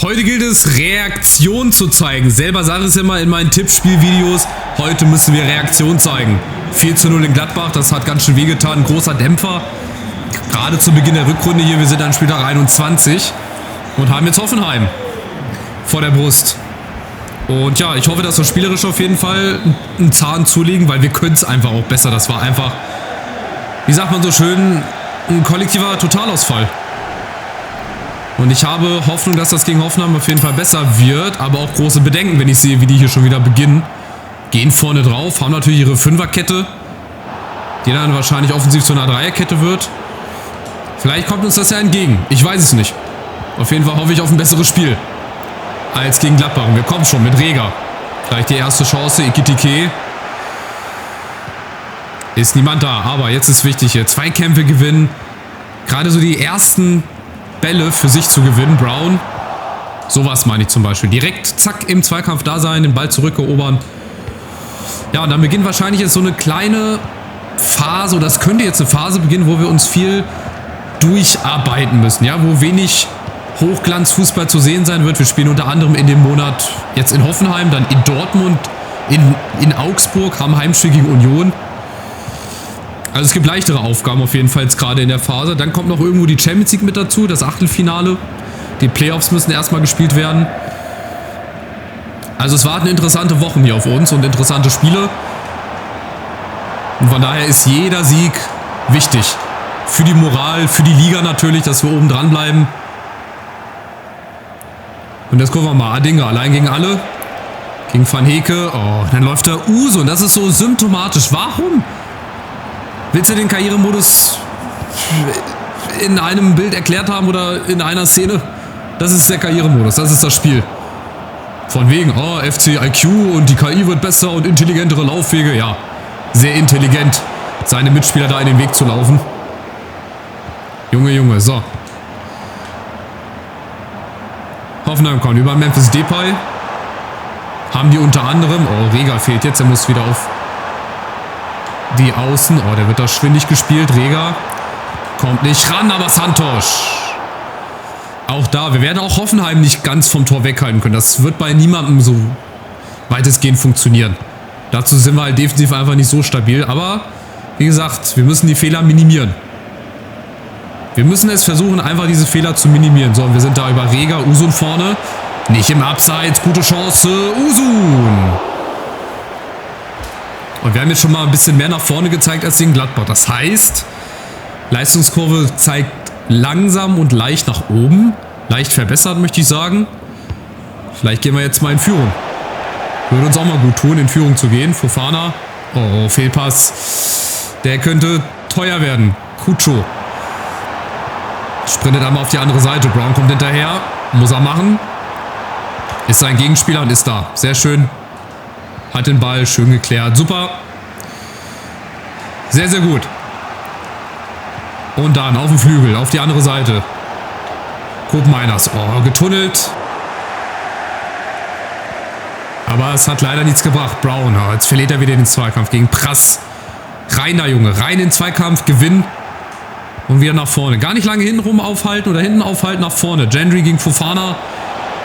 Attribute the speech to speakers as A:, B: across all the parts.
A: Heute gilt es, Reaktion zu zeigen. Selber sage ich es immer in meinen Tippspielvideos. Heute müssen wir Reaktion zeigen. 4:0 in Gladbach, das hat ganz schön wehgetan. Ein großer Dämpfer. Gerade zu Beginn der Rückrunde hier, wir sind an Spieltag 21 und haben jetzt Hoffenheim vor der Brust. Und ja, ich hoffe, dass wir spielerisch auf jeden Fall einen Zahn zulegen, weil wir können es einfach auch besser. Das war einfach, wie sagt man so schön, ein kollektiver Totalausfall. Und ich habe Hoffnung, dass das gegen Hoffenheim auf jeden Fall besser wird, aber auch große Bedenken, wenn ich sehe, wie die hier schon wieder beginnen. Gehen vorne drauf, haben natürlich ihre Fünferkette, die dann wahrscheinlich offensiv zu einer Dreierkette wird. Vielleicht kommt uns das ja entgegen, ich weiß es nicht. Auf jeden Fall hoffe ich auf ein besseres Spiel als gegen Gladbach. Und wir kommen schon mit Reger. Vielleicht die erste Chance, Ekitike. Ist niemand da, aber jetzt ist wichtig hier. Zweikämpfe gewinnen. Gerade so die ersten Bälle für sich zu gewinnen. Brown. Sowas meine ich zum Beispiel. Direkt, zack, im Zweikampf da sein, den Ball zurückerobern. Ja, und dann beginnt wahrscheinlich jetzt so eine kleine Phase, oder das könnte jetzt eine Phase beginnen, wo wir uns viel durcharbeiten müssen. Ja, wo wenig Hochglanzfußball zu sehen sein wird. Wir spielen unter anderem in dem Monat jetzt in Hoffenheim, dann in Dortmund, in Augsburg, haben Heimspiel gegen Union. Also es gibt leichtere Aufgaben auf jeden Fall jetzt gerade in der Phase. Dann kommt noch irgendwo die Champions League mit dazu, das Achtelfinale. Die Playoffs müssen erstmal gespielt werden. Also es warten interessante Wochen hier auf uns und interessante Spiele. Und von daher ist jeder Sieg wichtig. Für die Moral, für die Liga natürlich, dass wir oben dran bleiben. Und jetzt gucken wir mal. Adingra allein gegen alle. Gegen Van Heke. Oh, dann läuft der Uso. Und das ist so symptomatisch. Warum? Willst du den Karrieremodus in einem Bild erklärt haben oder in einer Szene? Das ist der Karrieremodus. Das ist das Spiel. Von wegen, oh, FC IQ und die KI wird besser und intelligentere Laufwege. Ja, sehr intelligent, seine Mitspieler da in den Weg zu laufen. Junge, Junge, so. Hoffenheim kommt über Memphis Depay. Haben die unter anderem... Oh, Reger fehlt jetzt. Er muss wieder auf die Außen. Oh, der wird da schwindig gespielt. Reger kommt nicht ran, aber Santos. Auch da. Wir werden auch Hoffenheim nicht ganz vom Tor weghalten können. Das wird bei niemandem so weitestgehend funktionieren. Dazu sind wir halt defensiv einfach nicht so stabil. Aber, wie gesagt, wir müssen die Fehler minimieren. Wir müssen es versuchen, einfach diese Fehler zu minimieren. So, und wir sind da über Reger, Usun vorne. Nicht im Abseits, gute Chance, Usun. Und wir haben jetzt schon mal ein bisschen mehr nach vorne gezeigt als gegen Gladbach. Das heißt, Leistungskurve zeigt langsam und leicht nach oben. Leicht verbessert, möchte ich sagen. Vielleicht gehen wir jetzt mal in Führung. Würde uns auch mal gut tun, in Führung zu gehen. Fofana. Oh, Fehlpass. Der könnte teuer werden. Kucho. Sprintet einmal auf die andere Seite. Brown kommt hinterher. Muss er machen. Ist sein Gegenspieler und ist da. Sehr schön. Hat den Ball. Schön geklärt. Super. Sehr, sehr gut. Und dann auf den Flügel. Auf die andere Seite. Koop Meiners. Oh, getunnelt. Aber es hat leider nichts gebracht. Brown. Oh, jetzt verliert er wieder den Zweikampf gegen Prass. Rein da, Junge. Rein in den Zweikampf. Gewinn. Und wieder nach vorne. Gar nicht lange hinten rum aufhalten oder hinten aufhalten, nach vorne. Gendry gegen Fofana.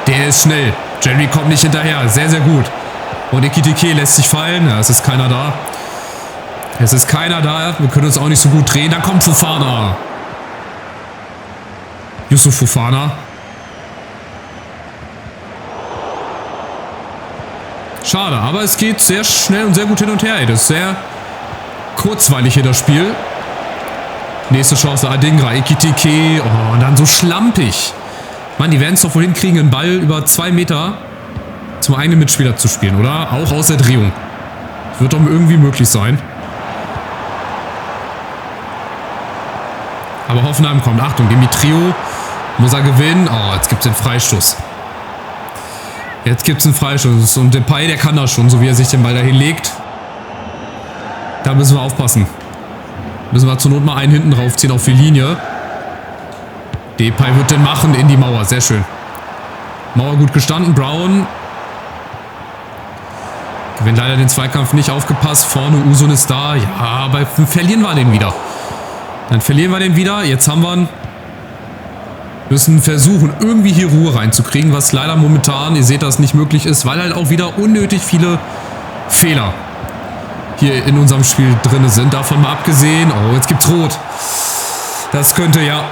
A: Der ist schnell. Gendry kommt nicht hinterher. Sehr, sehr gut. Und Ekitike lässt sich fallen. Ja, es ist keiner da. Es ist keiner da. Wir können uns auch nicht so gut drehen. Dann kommt Fofana. Yusuf Fofana. Schade, aber es geht sehr schnell und sehr gut hin und her. Das ist sehr kurzweilig hier das Spiel. Nächste Chance, Adingra, Ekitike. Oh, und dann so schlampig. Mann, die werden es doch wohl hinkriegen, einen Ball über 2 Meter zum eigenen Mitspieler zu spielen, oder? Auch aus der Drehung. Wird doch irgendwie möglich sein. Aber Hoffenheim kommt. Achtung, Demetrio muss er gewinnen. Oh, jetzt gibt es den Freistoß. Jetzt gibt es einen Freistoß. Und Depay, der kann das schon, so wie er sich den Ball dahin legt. Da müssen wir aufpassen. Müssen wir zur Not mal einen hinten raufziehen auf die Linie. Depay wird den machen in die Mauer. Sehr schön. Mauer gut gestanden. Brown. Gewinnt leider den Zweikampf nicht. Aufgepasst. Vorne Usun ist da. Ja, aber verlieren wir den wieder. Dann verlieren wir den wieder. Jetzt haben wir ihn. Müssen versuchen, irgendwie hier Ruhe reinzukriegen, was leider momentan, ihr seht das, nicht möglich ist, weil halt auch wieder unnötig viele Fehler hier in unserem Spiel drin sind. Davon mal abgesehen. Oh, jetzt gibt's Rot. Das könnte ja...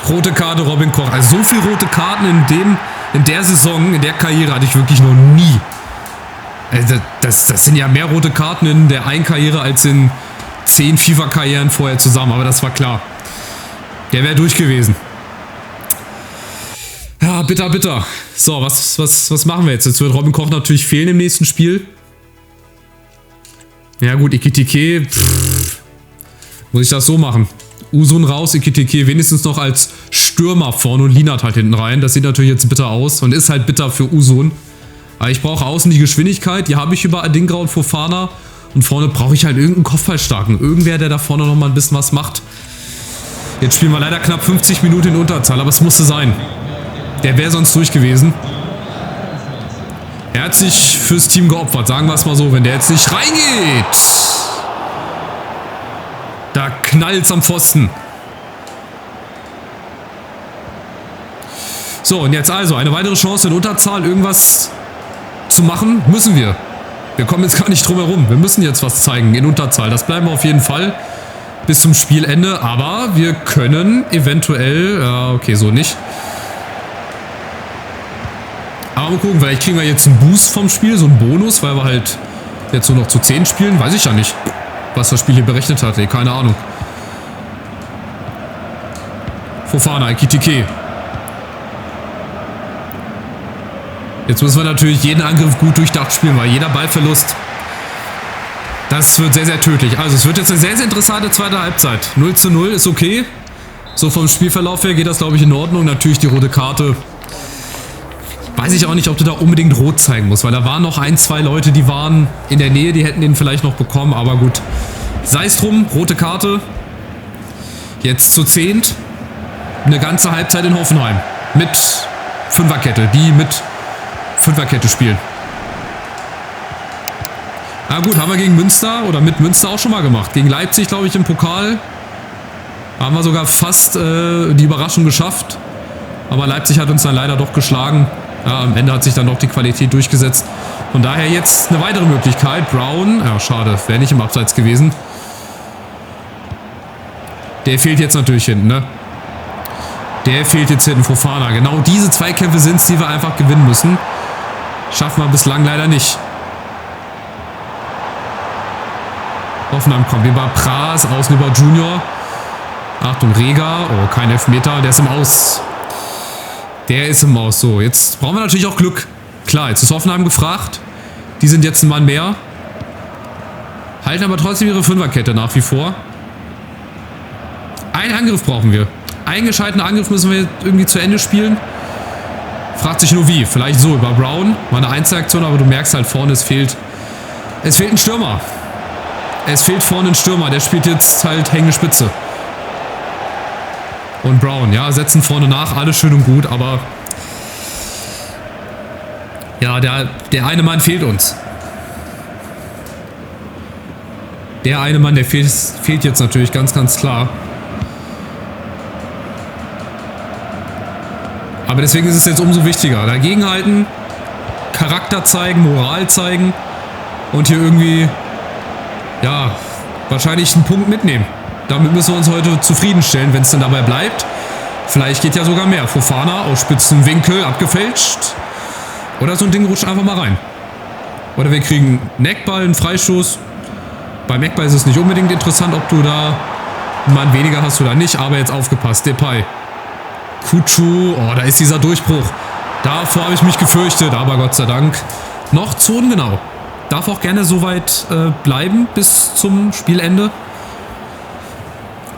A: Rote Karte Robin Koch. Also so viele rote Karten in der Saison, in der Karriere hatte ich wirklich noch nie. Also das sind ja mehr rote Karten in der einen Karriere als in 10 FIFA-Karrieren vorher zusammen. Aber das war klar. Der wäre durch gewesen. Ja, bitter, bitter. So, was machen wir jetzt? Jetzt wird Robin Koch natürlich fehlen im nächsten Spiel. Ja gut, Ekitike. Muss ich das so machen? Usun raus, Ekitike wenigstens noch als Stürmer vorne und Lienert halt hinten rein. Das sieht natürlich jetzt bitter aus und ist halt bitter für Usun. Aber ich brauche außen die Geschwindigkeit. Die habe ich über Adingra und Fofana. Und vorne brauche ich halt irgendeinen Kopfballstarken. Irgendwer, der da vorne nochmal ein bisschen was macht. Jetzt spielen wir leider knapp 50 Minuten in Unterzahl, aber es musste sein. Der wäre sonst durch gewesen. Er hat sich fürs Team geopfert, sagen wir es mal so. Wenn der jetzt nicht reingeht, da knallt's am Pfosten. So, und jetzt also eine weitere Chance in Unterzahl. Irgendwas zu machen, müssen wir. Wir kommen jetzt gar nicht drum herum. Wir müssen jetzt was zeigen in Unterzahl. Das bleiben wir auf jeden Fall bis zum Spielende. Aber wir können eventuell... Ja, okay, so nicht. Aber mal gucken, vielleicht kriegen wir jetzt einen Boost vom Spiel, so einen Bonus, weil wir halt jetzt nur noch zu 10 spielen. Weiß ich ja nicht, was das Spiel hier berechnet hat. Ey, keine Ahnung. Fofana, Ekitike. Jetzt müssen wir natürlich jeden Angriff gut durchdacht spielen, weil jeder Ballverlust, das wird sehr, sehr tödlich. Also es wird jetzt eine sehr, sehr interessante zweite Halbzeit. 0:0 ist okay. So vom Spielverlauf her geht das, glaube ich, in Ordnung. Natürlich die rote Karte. Weiß ich auch nicht, ob du da unbedingt rot zeigen musst, weil da waren noch 1, 2 Leute, die waren in der Nähe, die hätten den vielleicht noch bekommen, aber gut. Sei es drum, rote Karte. Jetzt zu 10. Eine ganze Halbzeit in Hoffenheim. Mit Fünferkette, die mit Fünferkette spielen. Na gut, haben wir gegen Münster oder mit Münster auch schon mal gemacht. Gegen Leipzig, glaube ich, im Pokal. Haben wir sogar fast die Überraschung geschafft. Aber Leipzig hat uns dann leider doch geschlagen. Ja, am Ende hat sich dann doch die Qualität durchgesetzt. Von daher jetzt eine weitere Möglichkeit. Brown, ja schade, wäre nicht im Abseits gewesen. Der fehlt jetzt natürlich hinten, ne? Der fehlt jetzt hinten, Fofana. Genau diese Zweikämpfe sind es, die wir einfach gewinnen müssen. Schaffen wir bislang leider nicht. Hoffenheim kommt über Pras, außen über Junior. Achtung, Rega. Oh, kein Elfmeter, der ist im Aus. Der ist im Aus. So, jetzt brauchen wir natürlich auch Glück. Klar, jetzt ist Hoffenheim gefragt. Die sind jetzt ein Mann mehr. Halten aber trotzdem ihre Fünferkette nach wie vor. Einen Angriff brauchen wir. Einen gescheiten Angriff müssen wir irgendwie zu Ende spielen. Fragt sich nur wie. Vielleicht so über Brown. War eine Einzelaktion, aber du merkst halt vorne, es fehlt ein Stürmer. Es fehlt vorne ein Stürmer. Der spielt jetzt halt hängende Spitze. Und Brown, ja, setzen vorne nach, alles schön und gut, aber ja, der eine Mann fehlt uns. Der eine Mann, der fehlt jetzt natürlich ganz, ganz klar. Aber deswegen ist es jetzt umso wichtiger. Dagegenhalten, Charakter zeigen, Moral zeigen und hier irgendwie, ja, wahrscheinlich einen Punkt mitnehmen. Damit müssen wir uns heute zufriedenstellen, wenn es dann dabei bleibt. Vielleicht geht ja sogar mehr. Fofana aus spitzen Winkel, abgefälscht. Oder so ein Ding rutscht einfach mal rein. Oder wir kriegen einen Eckball, einen Freistoß. Beim Eckball ist es nicht unbedingt interessant, ob du da einen Mann weniger hast oder nicht. Aber jetzt aufgepasst, Depay. Kutschu, oh, da ist dieser Durchbruch. Davor habe ich mich gefürchtet, aber Gott sei Dank noch zu ungenau. Darf auch gerne so weit bleiben bis zum Spielende.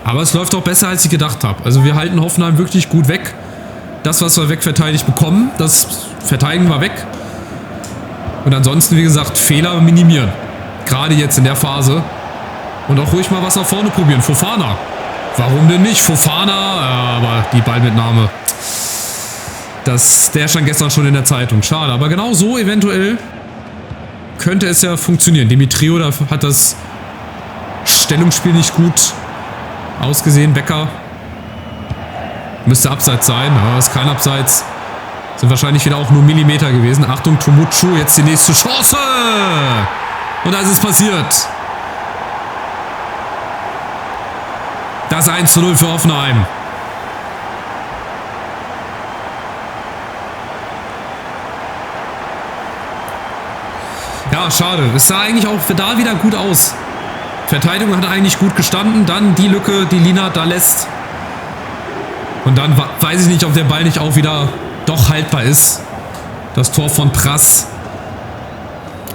A: Aber es läuft auch besser, als ich gedacht habe. Also wir halten Hoffenheim wirklich gut weg. Das, was wir wegverteidigt bekommen, das verteidigen wir weg. Und ansonsten, wie gesagt, Fehler minimieren. Gerade jetzt in der Phase. Und auch ruhig mal was nach vorne probieren. Fofana. Warum denn nicht? Fofana, aber die Ballmitnahme. Der stand gestern schon in der Zeitung. Schade, aber genau so eventuell könnte es ja funktionieren. Dimitriou, da hat das Stellungsspiel nicht gut ausgesehen. Becker. Müsste Abseits sein, aber ist kein Abseits. Sind wahrscheinlich wieder auch nur Millimeter gewesen. Achtung, Tomuchu, jetzt die nächste Chance. Und da ist es passiert. Das 1:0 für Hoffenheim. Ja, schade. Es sah eigentlich auch da wieder gut aus. Verteidigung hat eigentlich gut gestanden. Dann die Lücke, die Lienhardt da lässt. Und dann weiß ich nicht, ob der Ball nicht auch wieder doch haltbar ist. Das Tor von Prass.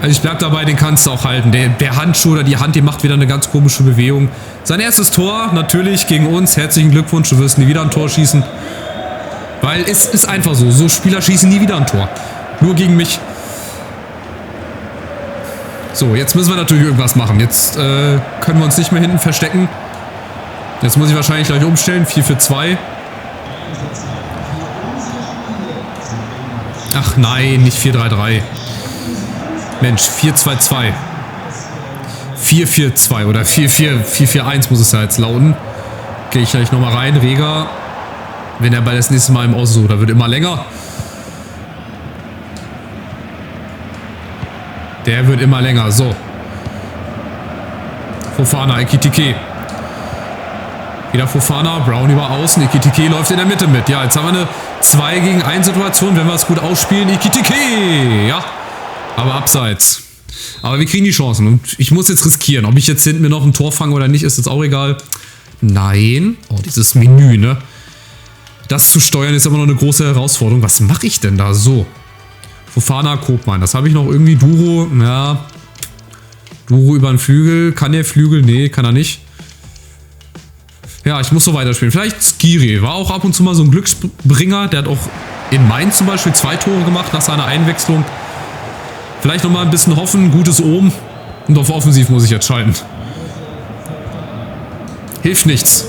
A: Also ich bleib dabei, den kannst du auch halten. Der Handschuh oder die Hand, die macht wieder eine ganz komische Bewegung. Sein erstes Tor, natürlich gegen uns. Herzlichen Glückwunsch, du wirst nie wieder ein Tor schießen. Weil es ist einfach so. So Spieler schießen nie wieder ein Tor. Nur gegen mich. So, jetzt müssen wir natürlich irgendwas machen. Jetzt können wir uns nicht mehr hinten verstecken. Jetzt muss ich wahrscheinlich gleich umstellen. 4-4-2. Ach nein, nicht 4-3-3. Mensch, 4-2-2. 4-4-2 oder 4-4-1 muss es ja jetzt lauten. Gehe ich gleich nochmal rein. Reger, wenn er Ball das nächste Mal im Außen, da wird immer länger. Der wird immer länger. So. Fofana, Ekitike. Wieder Fofana, Brown über außen. Ekitike läuft in der Mitte mit. Ja, jetzt haben wir eine 2 gegen 1 Situation. Wenn wir es gut ausspielen, Ekitike. Ja, aber abseits. Aber wir kriegen die Chancen. Und ich muss jetzt riskieren. Ob ich jetzt hinten mir noch ein Tor fange oder nicht, ist jetzt auch egal. Nein. Oh, dieses Menü, ne? Das zu steuern ist immer noch eine große Herausforderung. Was mache ich denn da so? Fofana, Kopmann. Das habe ich noch irgendwie. Duro, ja. Duro über den Flügel. Kann der Flügel? Nee, kann er nicht. Ja, ich muss so weiterspielen. Vielleicht Skiri. War auch ab und zu mal so ein Glücksbringer. Der hat auch in Mainz zum Beispiel 2 Tore gemacht nach seiner Einwechslung. Vielleicht nochmal ein bisschen hoffen. Gutes Ohm. Und auf Offensiv muss ich jetzt schalten. Hilft nichts.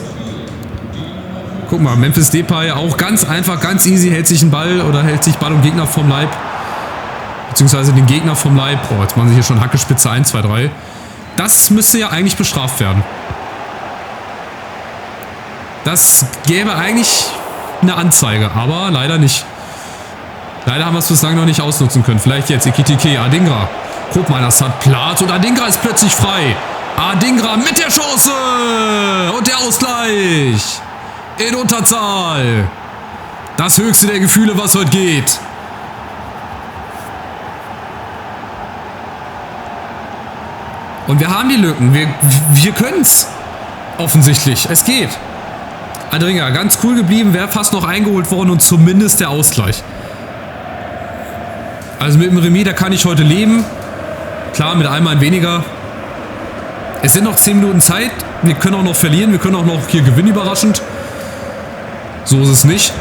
A: Guck mal, Memphis Depay auch ganz einfach, ganz easy. Hält sich einen Ball oder hält sich Ball und Gegner vom Leib. Beziehungsweise den Gegner vom Leib. Boah, jetzt machen sie hier schon Hackespitze 1, 2, 3. Das müsste ja eigentlich bestraft werden. Das gäbe eigentlich eine Anzeige, aber leider nicht. Leider haben wir es bislang noch nicht ausnutzen können. Vielleicht jetzt Ekitike, Adingra. Guck mal, das hat Platz und Adingra ist plötzlich frei. Adingra mit der Chance und der Ausgleich. In Unterzahl. Das höchste der Gefühle, was heute geht. Und wir haben die Lücken. Wir können es. Offensichtlich. Es geht. Adingra, ganz cool geblieben, wäre fast noch eingeholt worden und zumindest der Ausgleich. Also mit dem Remis, da kann ich heute leben. Klar, mit einmal ein weniger. Es sind noch 10 Minuten Zeit. Wir können auch noch verlieren. Wir können auch noch hier gewinnen, überraschend. So ist es nicht.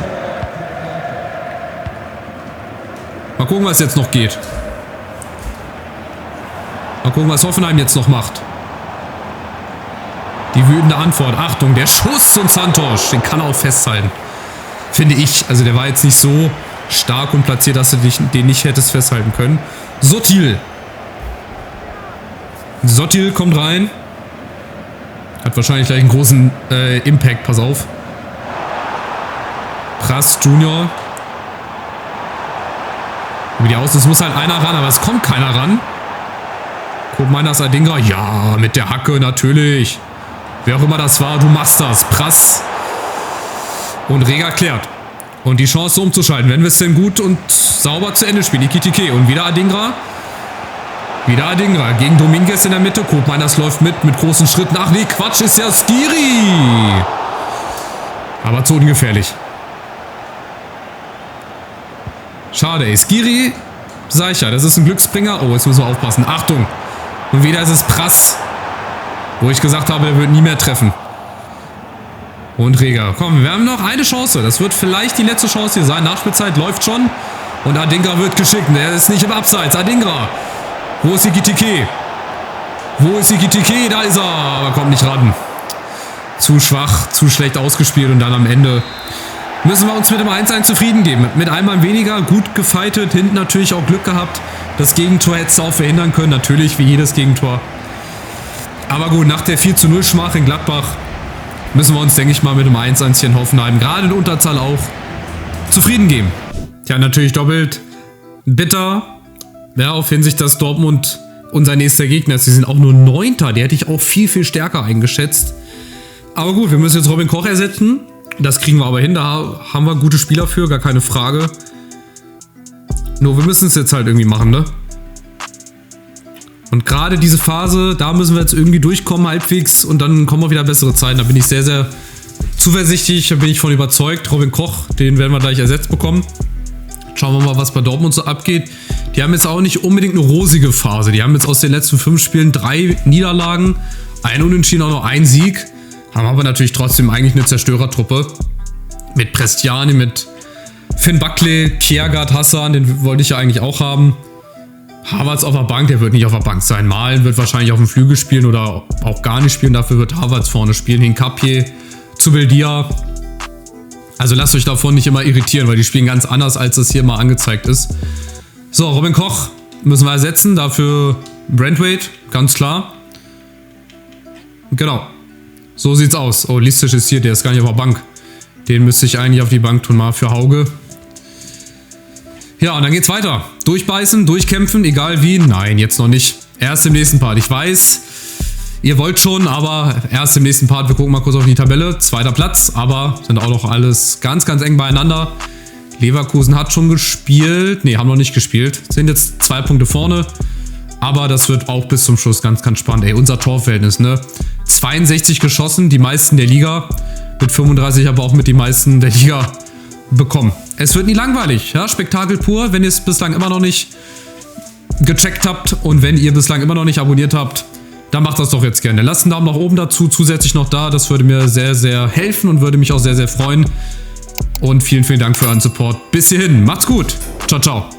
A: Mal gucken, was jetzt noch geht. Mal gucken, was Hoffenheim jetzt noch macht. Die wütende Antwort. Achtung, der Schuss und Santos. Den kann er auch festhalten. Finde ich. Also der war jetzt nicht so stark und platziert, dass du den nicht hättest festhalten können. Sotil. Sotil kommt rein. Hat wahrscheinlich gleich einen großen Impact. Pass auf. Prass Junior. Wie die aus, es muss halt einer ran, aber es kommt keiner ran. Guck mal, das Adingra. Ja, mit der Hacke natürlich. Wer auch immer das war, du machst das. Prass. Und Reger klärt. Und die Chance umzuschalten, wenn wir es denn gut und sauber zu Ende spielen. Ekitike und wieder Adingra. Wieder Adingra gegen Dominguez in der Mitte. Guck mal, das läuft mit großen Schritten. Ach nee, Quatsch, ist ja Skiri. Aber zu ungefährlich. Schade, ey. Skiri, sag ich ja, das ist ein Glücksbringer. Oh, jetzt müssen wir aufpassen. Achtung. Und wieder ist es Prass. Wo ich gesagt habe, er wird nie mehr treffen. Und Reger. Komm, wir haben noch eine Chance. Das wird vielleicht die letzte Chance hier sein. Nachspielzeit läuft schon. Und Adingra wird geschickt. Er ist nicht im Abseits. Adingra. Wo ist Ekitike? Wo ist Ekitike? Da ist er. Aber kommt nicht ran. Zu schwach, zu schlecht ausgespielt. Und dann am Ende müssen wir uns mit dem 1-1 zufrieden geben. Mit einmal weniger. Gut gefightet. Hinten natürlich auch Glück gehabt. Das Gegentor hättest du auch verhindern können. Natürlich, wie jedes Gegentor. Aber gut, nach der 4:0 Schmach in Gladbach müssen wir uns, denke ich mal, mit einem 1-1 hier in Hoffenheim, gerade in Unterzahl auch, zufrieden geben. Ja, natürlich doppelt bitter, ja, auf Hinsicht, dass Dortmund unser nächster Gegner ist. Sie sind auch nur 9. Die hätte ich auch viel, viel stärker eingeschätzt. Aber gut, wir müssen jetzt Robin Koch ersetzen. Das kriegen wir aber hin, da haben wir gute Spieler für, gar keine Frage. Nur wir müssen es jetzt halt irgendwie machen, ne? Und gerade diese Phase, da müssen wir jetzt irgendwie durchkommen, halbwegs, und dann kommen auch wieder bessere Zeiten. Da bin ich sehr, sehr zuversichtlich, da bin ich von überzeugt. Robin Koch, den werden wir gleich ersetzt bekommen. Schauen wir mal, was bei Dortmund so abgeht. Die haben jetzt auch nicht unbedingt eine rosige Phase. Die haben jetzt aus den letzten 5 Spielen 3 Niederlagen, ein Unentschieden, auch noch ein Sieg. Haben aber natürlich trotzdem eigentlich eine Zerstörertruppe. Mit Prestiani, mit Finn Buckley, Kjærgaard, Hassan, den wollte ich ja eigentlich auch haben. Havertz auf der Bank, der wird nicht auf der Bank sein. Malen wird wahrscheinlich auf dem Flügel spielen oder auch gar nicht spielen. Dafür wird Havertz vorne spielen. Hincapié, Zubeldia. Also lasst euch davon nicht immer irritieren, weil die spielen ganz anders, als es hier mal angezeigt ist. So, Robin Koch müssen wir ersetzen. Dafür Brandweight, ganz klar. Genau. So sieht's aus. Oh, Listisch ist hier, der ist gar nicht auf der Bank. Den müsste ich eigentlich auf die Bank tun, mal für Hauge. Ja, und dann geht's weiter. Durchbeißen, durchkämpfen, egal wie. Nein, jetzt noch nicht. Erst im nächsten Part. Ich weiß, ihr wollt schon, aber erst im nächsten Part. Wir gucken mal kurz auf die Tabelle. 2. Platz, aber sind auch noch alles ganz, ganz eng beieinander. Leverkusen hat schon gespielt. Ne, haben noch nicht gespielt. Sind jetzt 2 Punkte vorne. Aber das wird auch bis zum Schluss ganz, ganz spannend. Ey, unser Torverhältnis, ne? 62 geschossen, die meisten der Liga. Mit 35 aber auch mit die meisten der Liga bekommen. Es wird nie langweilig, ja? Spektakel pur, wenn ihr es bislang immer noch nicht gecheckt habt und wenn ihr bislang immer noch nicht abonniert habt, dann macht das doch jetzt gerne. Lasst einen Daumen nach oben dazu, zusätzlich noch da, das würde mir sehr, sehr helfen und würde mich auch sehr, sehr freuen. Und vielen, vielen Dank für euren Support. Bis hierhin, macht's gut. Ciao, ciao.